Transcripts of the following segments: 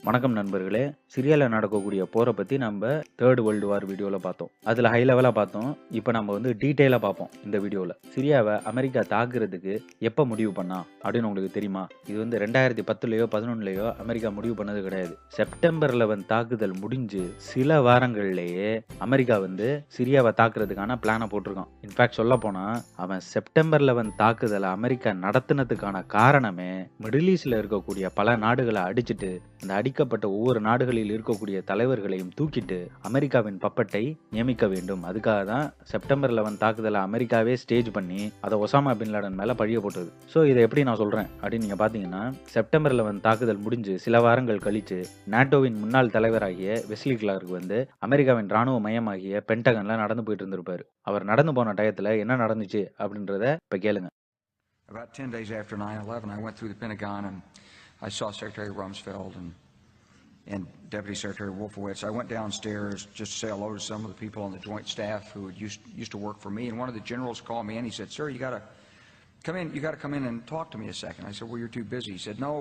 வணக்கம் நண்பர்களே. சிரியால நடக்கக்கூடிய போரை பத்தி நம்ம தேர்ட் வேர்ல்டு வார் வீடியோல பார்த்தோம். அதுல ஹை லெவலா பார்த்தோம். இப்போ நம்ம டீடைலா பார்ப்போம் இந்த வீடியோல. சிரியாவை அமெரிக்கா தாக்குறதுக்கு எப்ப முடிவு பண்ணா அப்படின்னு உங்களுக்கு தெரியுமா? இது 2010லயோ 11லயோ அமெரிக்கா முடிவு பண்ணது கிடையாது. செப்டம்பர் 11 தாக்குதல் முடிஞ்சு சில வாரங்கள்லயே அமெரிக்கா சிரியாவை தாக்குறதுக்கான பிளானை போட்டிருக்கான். இன்ஃபேக்ட் சொல்ல போனா அவன் செப்டம்பர் 11 தாக்குதலை அமெரிக்கா நடத்தினதுக்கான காரணமே மிடில் ஈஸ்ட்ல இருக்கக்கூடிய பல நாடுகளை அடிச்சுட்டு அந்த அடிக்கப்பட்ட ஒவ்வொரு நாடுகளில் இருக்கக்கூடிய தலைவர்களையும் தூக்கிட்டு அமெரிக்காவின் பப்பட்டை நியமிக்க வேண்டும். அதுக்காக தான் செப்டம்பர் 11 தாக்குதலை அமெரிக்காவே ஸ்டேஜ் பண்ணி அதை ஒசாமா பின் லாடன் மேல பழிய போட்டது. ஸோ இதை எப்படி நான் சொல்றேன் அப்படின்னு நீங்க பாத்தீங்கன்னா, செப்டம்பர் 11 தாக்குதல் முடிஞ்சு சில வாரங்கள் கழிச்சு நாட்டோவின் முன்னாள் தலைவராகிய வெஸ்லி கிளார்க் அமெரிக்காவின் ராணுவ மையமாகிய பென்டகன்ல நடந்து போயிட்டு இருந்திருப்பாரு. அவர் நடந்து போன டயத்துல என்ன நடந்துச்சு அப்படின்றத இப்ப கேளுங்க. About 10 days after 9/11, I went through the Pentagon and I saw Secretary Rumsfeld and Deputy Secretary Wolfowitz. I went downstairs just to say hello to some of the people on the Joint Staff who had used to work for me. And one of the generals called me in. He said, "Sir, you got to come in. You got to come in and talk to me a second." I said, "Well, you're too busy." He said, "No."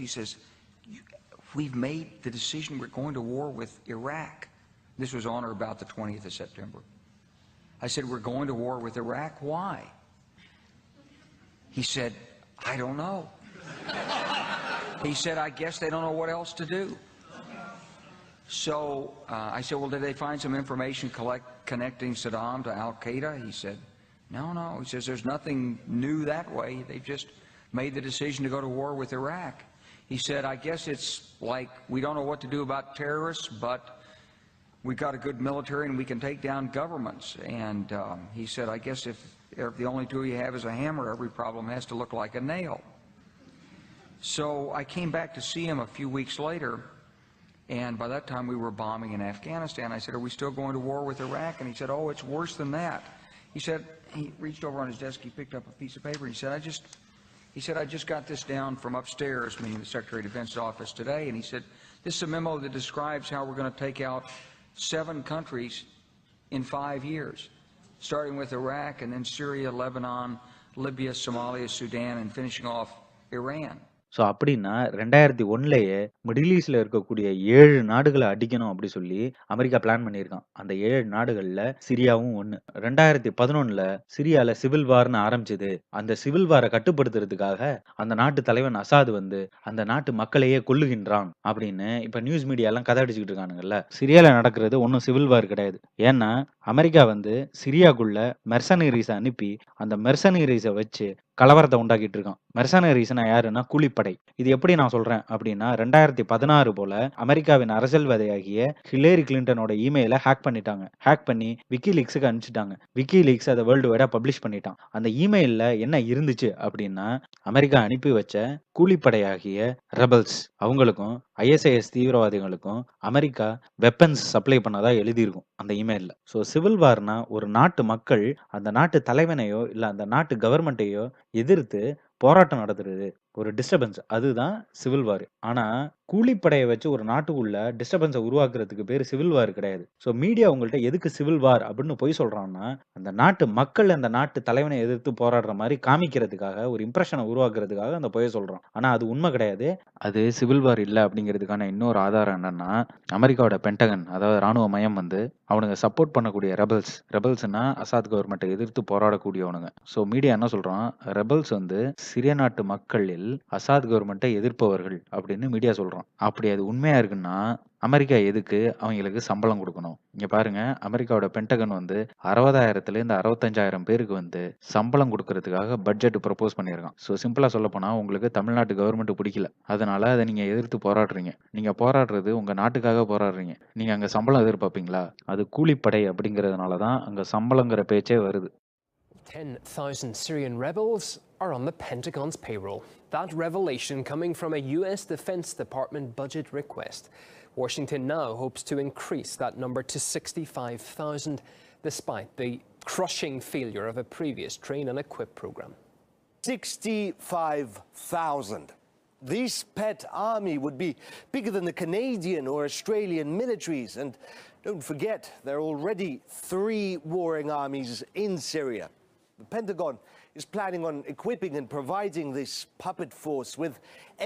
He says, "We've made the decision. We're going to war with Iraq." This was on or about the 20th of September. I said, "We're going to war with Iraq. Why?" He said, "I don't know." He said, "I guess they don't know what else to do." So I said, "Well, did they find some information connecting Saddam to Al-Qaeda?" He said, No. He says, "There's nothing new that way. They've just made the decision to go to war with Iraq." He said, "I guess it's like we don't know what to do about terrorists, but we've got a good military and we can take down governments." And he said, "I guess if the only tool you have is a hammer, every problem has to look like a nail." So I came back to see him a few weeks later, and by that time we were bombing in Afghanistan. I said, "Are we still going to war with Iraq?" And he said, "Oh, it's worse than that." He said, he reached over on his desk, he picked up a piece of paper, and he said, I just got this down from upstairs, meaning the Secretary of Defense's office today, and he said, "This is a memo that describes how we're going to take out 7 countries in 5 years, starting with Iraq and then Syria, Lebanon, Libya, Somalia, Sudan, and finishing off Iran." So அப்படின்னா 2001லயே middle ஈஸ்ட்ல இருக்கக்கூடிய 7 நாடுகளை அடிக்கணும் அப்படி சொல்லி America plan பண்ணியிருக்கான். அந்த 7 நாடுகள்ல சிரியாவும் ஒண்ணு. 2011ல சிரியால சிவில் வார்னு ஆரம்பிச்சது. அந்த சிவில் வாரை கட்டுப்படுத்துறதுக்காக அந்த நாட்டு தலைவன் அசாத் அந்த நாட்டு மக்களையே கொல்லுகின்றான் அப்படின்னு இப்ப நியூஸ் மீடியா எல்லாம் கதை அடிச்சுக்கிட்டு இருக்கானுங்கல்ல. சிரியால நடக்கிறது ஒன்னும் சிவில் வார் கிடையாது. ஏன்னா அமெரிக்கா சிரியாக்குள்ள மெர்சனரிஸை அனுப்பி அந்த மெர்சனரிஸை வச்சு கலவரத்தை உண்டாக்கிட்டு இருக்கான். மெர்சனரிஸ்னா யாருன்னா கூலிப்படை. இது எப்படி நான் சொல்றேன் அப்படின்னா 2016 போல அமெரிக்காவின் அரசியல்வாதியாகிய ஹிலேரி கிளின்டனோட இமெயிலை ஹேக் பண்ணிட்டாங்க. ஹேக் பண்ணி விக்கிலீக்ஸுக்கு அனுப்பிச்சிட்டாங்க. விக்கிலீக்ஸ் அதை வேர்ல்டு வைடா பப்ளிஷ் பண்ணிட்டான். அந்த இமெயில்ல என்ன இருந்துச்சு அப்படின்னா, அமெரிக்கா அனுப்பி வச்ச கூலிப்படையாகிய ரெபல்ஸ் அவங்களுக்கும் ஐஎஸ்ஐஎஸ் தீவிரவாதிகளுக்கும் அமெரிக்கா வெப்பன்ஸ் சப்ளை பண்ணதா எழுதியிருக்கும் அந்த இமெயில்ல. ஸோ சிவில் வார்னா ஒரு நாட்டு மக்கள் அந்த நாட்டு தலைவனையோ இல்ல அந்த நாட்டு கவர்மெண்ட்டையோ எதிர்த்து போராட்டம் நடத்துறது, ஒரு டிஸ்டர்பன்ஸ். அதுதான் சிவில் வார். ஆனா கூலிப்படையை வச்சு ஒரு நாட்டுக்குள்ள டிஸ்டர்பன்ஸை உருவாக்குறதுக்கு பேர் சிவில் வார் கிடையாது. ஸோ மீடியா உங்கள்கிட்ட எதுக்கு சிவில் வார் அப்படின்னு போய் சொல்றான்னா, அந்த நாட்டு மக்கள் அந்த நாட்டு தலைவனை எதிர்த்து போராடுற மாதிரி காமிக்கிறதுக்காக, ஒரு இம்ப்ரெஷனை உருவாக்குறதுக்காக அந்த பொய்யை சொல்றான். ஆனா அது உண்மை கிடையாது. அது சிவில் வார் இல்ல அப்படிங்கிறதுக்கான இன்னொரு ஆதாரம் என்னன்னா, அமெரிக்காவோட பென்டகன், அதாவது ராணுவ மையம் அவனுங்க சப்போர்ட் பண்ணக்கூடிய ரெபல்ஸ்னா அசாத் கவர்மெண்ட்டை எதிர்த்து போராடக்கூடியவனுங்க. ஸோ மீடியா என்ன சொல்றான், ரெபல்ஸ் சிரிய நாட்டு மக்களில் அசாத் கவர்மெண்ட்டை எதிர்ப்பவர்கள் அப்படின்னு மீடியா சொல்றான். அப்படி அது உண்மையா இருக்குன்னா அமெரிக்கா எதுக்கு அவங்களுக்கு சம்பளம் கொடுக்கணும்? இங்க பாருங்க, அமெரிக்காவோட பென்டகன் 60,000ல இருந்து 65,000 பேருக்கு சம்பளம் கொடுக்கறதுக்காக பட்ஜெட் ப்ரொபோஸ் பண்ணியிருக்கான். ஸோ சிம்பிளா சொல்ல போனா, உங்களுக்கு தமிழ்நாட்டு கவர்மெண்ட் பிடிக்கல, அதனால அதை நீங்க எதிர்த்து போராடுறீங்க. நீங்க போராடுறது உங்க நாட்டுக்காக போராடுறீங்க. நீங்க அங்க சம்பளம் எதிர்பார்ப்பீங்களா? அது கூலிப்படை அப்படிங்கிறதுனால தான் அங்க சம்பளங்கிற பேச்சே வருது. 10,000 Syrian rebels are on the Pentagon's payroll. That revelation coming from a US Defense Department budget request. Washington now hopes to increase that number to 65,000, despite the crushing failure of a previous train and equip program. 65,000. This pet army would be bigger than the Canadian or Australian militaries. And don't forget, there are already 3 warring armies in Syria. The Pentagon is planning on equipping and providing this puppet force with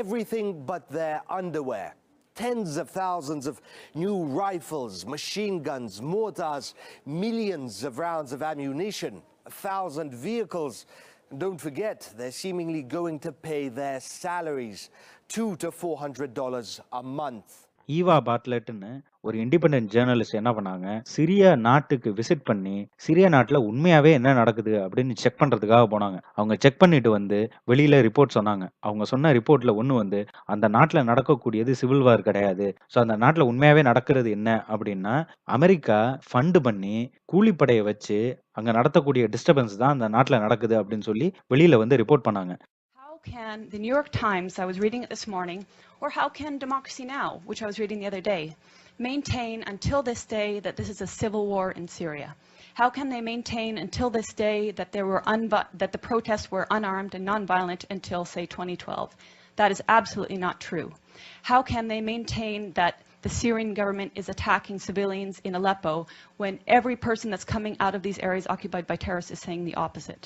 everything but their underwear. tens of thousands of new rifles, machine guns, mortars, millions of rounds of ammunition, 1,000 vehicles. And don't forget, they're seemingly going to pay their salaries, $200 to $400 a month. Eva பாட்லெட்னு ஒரு independent journalist என்ன பண்ணாங்க, Syria நாட்டுக்கு visit பண்ணி, Syria நாட்டுல உண்மையாவே என்ன நடக்குது அப்படின்னு செக் பண்றதுக்காக போனாங்க. அவங்க செக் பண்ணிட்டு வந்து வெளியில ரிப்போர்ட் சொன்னாங்க. அவங்க சொன்ன ரிப்போர்ட்ல ஒண்ணு வந்து, அந்த நாட்டுல நடக்கக்கூடியது சிவில் வார் கிடையாது. ஸோ அந்த நாட்டுல உண்மையாவே நடக்கிறது என்ன அப்படின்னா, அமெரிக்கா ஃபண்ட் பண்ணி கூலிப்படைய வச்சு அங்க நடத்தக்கூடிய டிஸ்டர்பன்ஸ் தான் அந்த நாட்டுல நடக்குது அப்படின்னு சொல்லி வெளியில வந்து ரிப்போர்ட் பண்ணாங்க. How can the New York Times, I was reading it this morning, or how can Democracy Now, which I was reading the other day, maintain until this day that this is a civil war in Syria? How can they maintain until this day that that the protests were unarmed and nonviolent until, say, 2012? That is absolutely not true. How can they maintain that the Syrian government is attacking civilians in Aleppo when every person that's coming out of these areas occupied by terrorists is saying the opposite?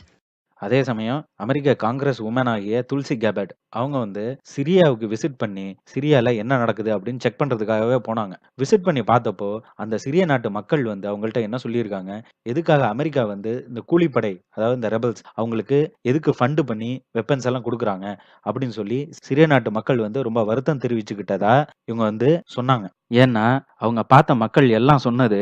அதே சமயம் அமெரிக்க Congress woman ஆகிய துல்சி கேபட் அவங்க வந்து சிரியாவுக்கு visit பண்ணி சிரியால என்ன நடக்குது அப்படின்னு check பண்றதுக்காகவே போனாங்க. விசிட் பண்ணி பார்த்தப்போ அந்த சிரிய நாட்டு மக்கள் வந்து அவங்கள்ட்ட என்ன சொல்லியிருக்காங்க, எதுக்காக அமெரிக்கா வந்து இந்த கூலிப்படை, அதாவது இந்த ரெபல்ஸ் அவங்களுக்கு எதுக்கு ஃபண்ட் பண்ணி வெப்பன்ஸ் எல்லாம் கொடுக்குறாங்க அப்படின்னு சொல்லி சிரிய நாட்டு மக்கள் வந்து ரொம்ப வருத்தம் தெரிவிச்சுக்கிட்டதா இவங்க வந்து சொன்னாங்க. ஏன்னா அவங்க பார்த்த மக்கள் எல்லாம் சொன்னது,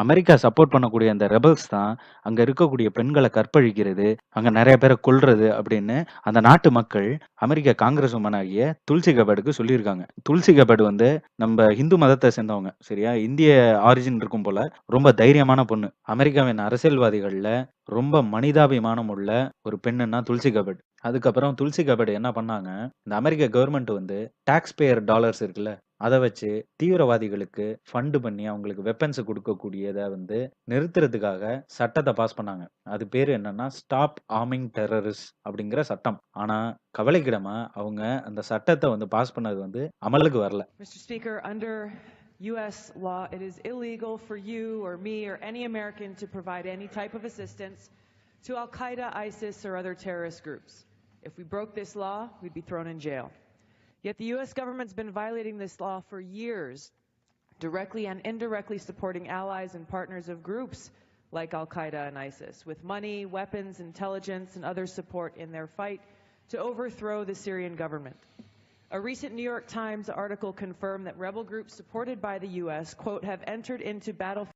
அமெரிக்கா சப்போர்ட் பண்ணக்கூடிய அந்த ரெபல்ஸ் தான் அங்க இருக்கக்கூடிய பெண்களை கற்பழிக்கிறது, அங்க நிறைய பேரை கொல்றது அப்படின்னு அந்த நாட்டு மக்கள் அமெரிக்க காங்கிரஸ் உமன் ஆகிய துல்சி கபடுக்கு சொல்லியிருக்காங்க. துல்சி கபட் வந்து நம்ம இந்து மதத்தை சேர்ந்தவங்க, சரியா, இந்திய ஆரிஜின் இருக்கும் போல, ரொம்ப தைரியமான பொண்ணு. அமெரிக்காவின் அரசியல்வாதிகள்ல ரொம்ப மனிதாபிமானம் உள்ள ஒரு பெண்ணுன்னா துல்சி கபட். அதுக்கப்புறம் துல்சி கபட் என்ன பண்ணாங்க, இந்த அமெரிக்க கவர்மெண்ட் வந்து டாக்ஸ் பேயர் டாலர்ஸ் இருக்குல்ல, அதை வச்சு தீவிரவாதிகளுக்கு ஃபண்ட் பண்ணி அவங்களுக்கு வெப்பன்ஸ் கொடுக்கக்கூடியத வந்து நிறுத்துறதுக்காக சட்டத்தை பாஸ் பண்ணாங்க. அது பேரு என்னன்னா ஸ்டாப் ஆர்மிங் டெரரிஸ்ட் அப்படிங்கிற சட்டம். ஆனா கவலைக்கிடமா அவங்க அந்த சட்டத்தை வந்து பாஸ் பண்ணது வந்து அமலுக்கு வரல. Mr. Speaker, under U.S. law, it is illegal for you or me or any American to provide any type of assistance to Al-Qaeda, ISIS, or other terrorist groups. If we broke this law, we'd be thrown in jail. Yet the U.S. government's been violating this law for years, directly and indirectly supporting allies and partners of groups like Al-Qaeda and ISIS, with money, weapons, intelligence, and other support in their fight to overthrow the Syrian government. A recent New York Times article confirmed that rebel groups supported by the U.S., quote, have entered into battle